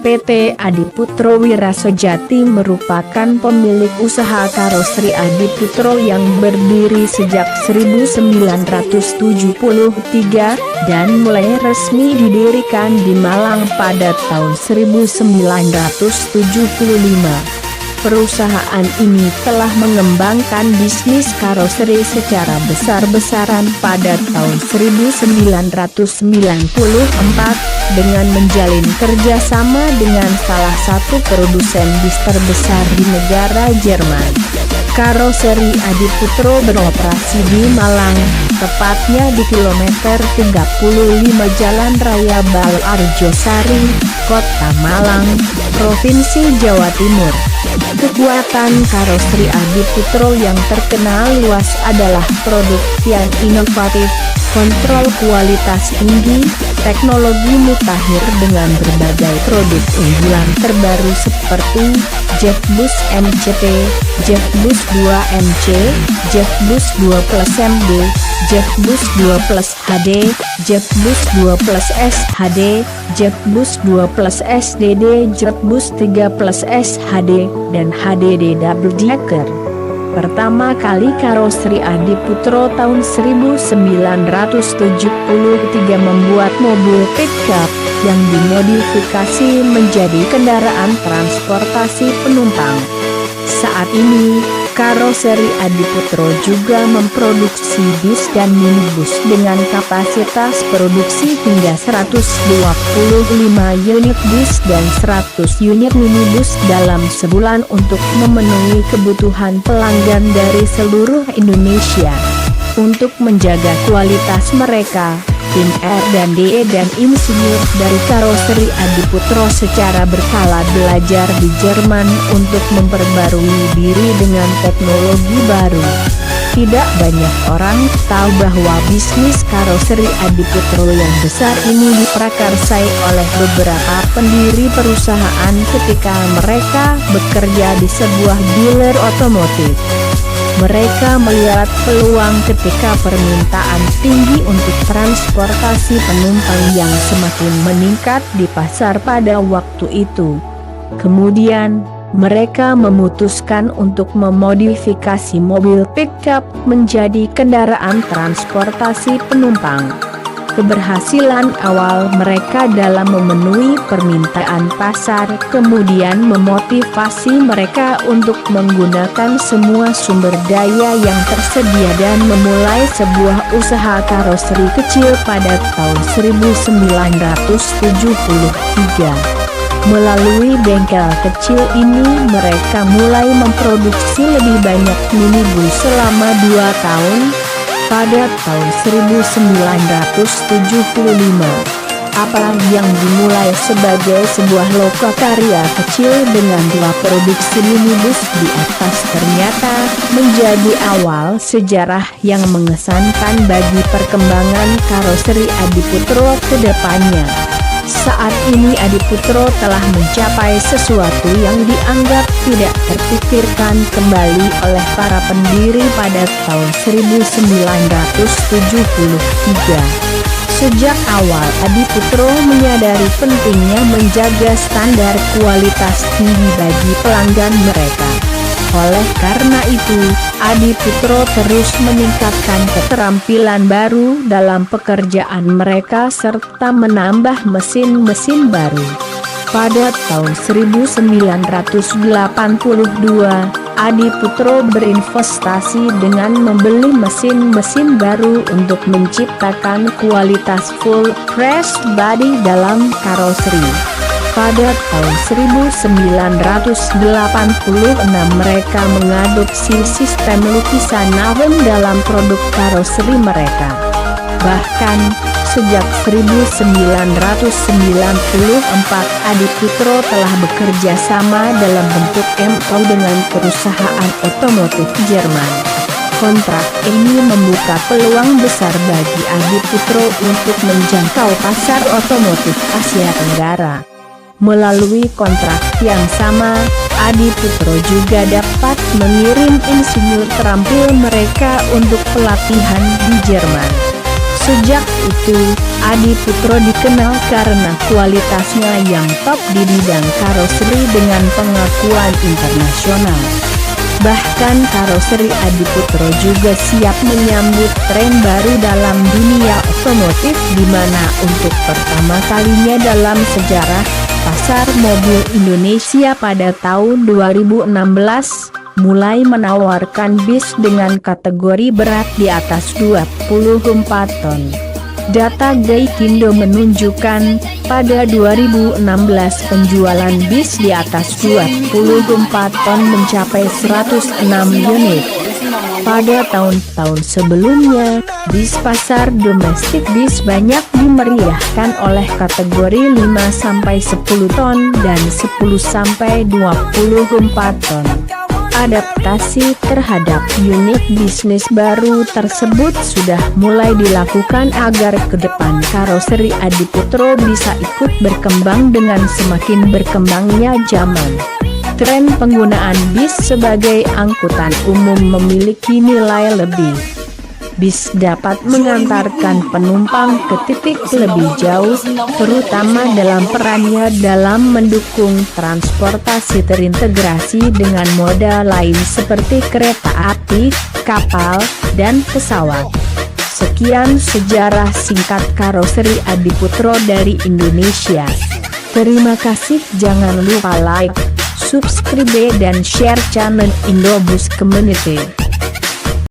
PT Adiputro Wirasojati merupakan pemilik usaha karoseri Adiputro yang berdiri sejak 1973 dan mulai resmi didirikan di Malang pada tahun 1975. Perusahaan ini telah mengembangkan bisnis karoseri secara besar-besaran pada tahun 1994 dengan menjalin kerjasama dengan salah satu produsen bis terbesar di negara Jerman. Karoseri Adiputro beroperasi di Malang, tepatnya di kilometer 35 Jalan Raya Balo Arjosari, Kota Malang, Provinsi Jawa Timur. Kekuatan karoseri Adiputro yang terkenal luas adalah produk yang inovatif, kontrol kualitas tinggi, teknologi mutakhir dengan berbagai produk unggulan terbaru seperti JetBus MCP, JetBus 2MC, JetBus 2 Plus MD, JetBus 2 Plus HD, JetBus 2 Plus SHD, JetBus 2 Plus SDD, JetBus 3 Plus SHD, dan HDD Double Decker. Pertama kali karoseri Adiputro tahun 1973 membuat mobil pickup yang dimodifikasi menjadi kendaraan transportasi penumpang. Saat ini, karoseri Adiputro juga memproduksi bis dan minibus dengan kapasitas produksi hingga 125 unit bis dan 100 unit minibus dalam sebulan untuk memenuhi kebutuhan pelanggan dari seluruh Indonesia. Untuk menjaga kualitas mereka, tim R&D dan insinyur dari karoseri Adiputro secara berkala belajar di Jerman untuk memperbarui diri dengan teknologi baru. Tidak banyak orang tahu bahwa bisnis karoseri Adiputro yang besar ini diprakarsai oleh beberapa pendiri perusahaan ketika mereka bekerja di sebuah dealer otomotif. Mereka melihat peluang ketika permintaan tinggi untuk transportasi penumpang yang semakin meningkat di pasar pada waktu itu. Kemudian, mereka memutuskan untuk memodifikasi mobil pickup menjadi kendaraan transportasi penumpang. Keberhasilan awal mereka dalam memenuhi permintaan pasar kemudian memotivasi mereka untuk menggunakan semua sumber daya yang tersedia dan memulai sebuah usaha karoseri kecil pada tahun 1973. Melalui bengkel kecil ini mereka mulai memproduksi lebih banyak minibus selama 2 tahun. Pada tahun 1975, apa yang dimulai sebagai sebuah lokakarya kecil dengan 2 produksi minibus di atas ternyata menjadi awal sejarah yang mengesankan bagi perkembangan karoseri Adiputro ke depannya. Saat ini Adiputro telah mencapai sesuatu yang dianggap tidak terpikirkan kembali oleh para pendiri pada tahun 1973. Sejak awal Adiputro menyadari pentingnya menjaga standar kualitas tinggi bagi pelanggan mereka. Oleh karena itu, Adiputro terus meningkatkan keterampilan baru dalam pekerjaan mereka serta menambah mesin-mesin baru. Pada tahun 1982, Adiputro berinvestasi dengan membeli mesin-mesin baru untuk menciptakan kualitas full pressed body dalam karoseri. Pada tahun 1986 mereka mengadopsi sistem lukisan naven dalam produk karoseri mereka. Bahkan, sejak 1994 Adiputro telah bekerja sama dalam bentuk MO dengan perusahaan otomotif Jerman. Kontrak ini membuka peluang besar bagi Adiputro untuk menjangkau pasar otomotif Asia Tenggara. Melalui kontrak yang sama, Adiputro juga dapat mengirim insinyur terampil mereka untuk pelatihan di Jerman. Sejak itu, Adiputro dikenal karena kualitasnya yang top di bidang karoseri dengan pengakuan internasional. Bahkan karoseri Adiputro juga siap menyambut tren baru dalam dunia otomotif di mana untuk pertama kalinya dalam sejarah, pasar mobil Indonesia pada tahun 2016, mulai menawarkan bis dengan kategori berat di atas 24 ton. Data Gaikindo menunjukkan, pada 2016 penjualan bis di atas 24 ton mencapai 106 unit. Pada tahun-tahun sebelumnya, bis pasar domestik bis banyak dimeriahkan oleh kategori 5-10 ton dan 10-24 ton. Adaptasi terhadap unit bisnis baru tersebut sudah mulai dilakukan agar ke depan karoseri Adiputro bisa ikut berkembang dengan semakin berkembangnya zaman. Tren penggunaan bis sebagai angkutan umum memiliki nilai lebih. Bis dapat mengantarkan penumpang ke titik lebih jauh, terutama dalam perannya dalam mendukung transportasi terintegrasi dengan moda lain seperti kereta api, kapal, dan pesawat. Sekian sejarah singkat karoseri Adiputro dari Indonesia. Terima kasih, jangan lupa like, subscribe dan share channel Indobus Community.